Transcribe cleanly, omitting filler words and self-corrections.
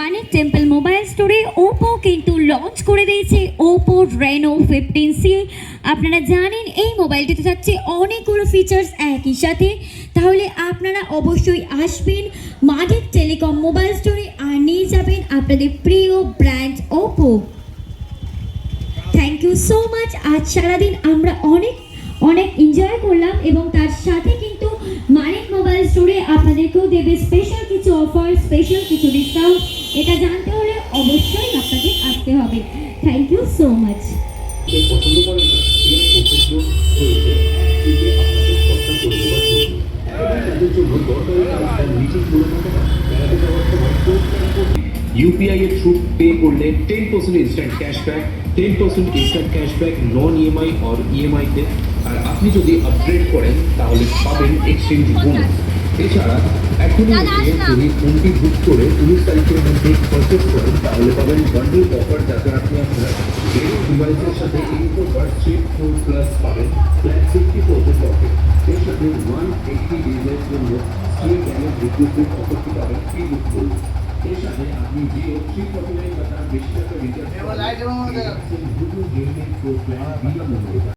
মানিক temple mobile স্টোরে Oppo কিন্তু launch করে দিয়েছে ওপো রেনো 15C। আপনারা জানেন এই মোবাইলটিতে থাকছে অনেকগুলো ফিচার্স একই সাথে, তাহলে আপনারা অবশ্যই আসবেন মানিক টেলিকম মোবাইল স্টোরে আর নিয়ে যাবেন আপনাদের প্রিয় brand Oppo. Thank you so much. আজ সারাদিন আমরা অনেক এনজয় করলাম এবং তার সাথে কিন্তু মানিক মোবাইল স্টোরে আপনাদেরকেও দেবে স্পেশাল কিছু অফার, স্পেশাল কিছু ডিসকাউন্ট। এটা জানতে হলে অবশ্যই আপনাদের আসতে হবে। Thank you so much. পছন্দ করেন না এর প্রচেষ্টা হয়েছে যে আপনাদের কথা করে দেওয়ার জন্য তাদের জন্য দরকারি কাজ নিজের করে থাকে না, বেড়াতে যাওয়ার সময় ইউপিআই এর থ্রু পে করলে 10% instant cashback, 10% instant cashback non EMI or EMI তে। আর আপনি যদি আপগ্রেড করেন তাহলে পাবেন এক্সচেঞ্জ বোনাস। এছাড়া এখনই যদি ফোনটি বুক করে 19 তারিখের মধ্যে পারচেস করেন তাহলে পাবেন বান্ডেল অফার, যাতে আপনি আপনার ভেরিয়াস ডিভাইসের সাথে ইনফোবাস 3 প্লাস পাবেন ফ্ল্যাট 50% অফে। এর সাথে 180 ডেজের জন্য সিএ ড্যামেজ রিপ্লেসমেন্ট অফারটি পাবেন ফ্রি বুক করুন। এর সাথে আপনি জিও 349 বা তার বেশি টাকা রিচার্জ দুটো গেমিং প্রো প্ল্যান বিনামূল্যে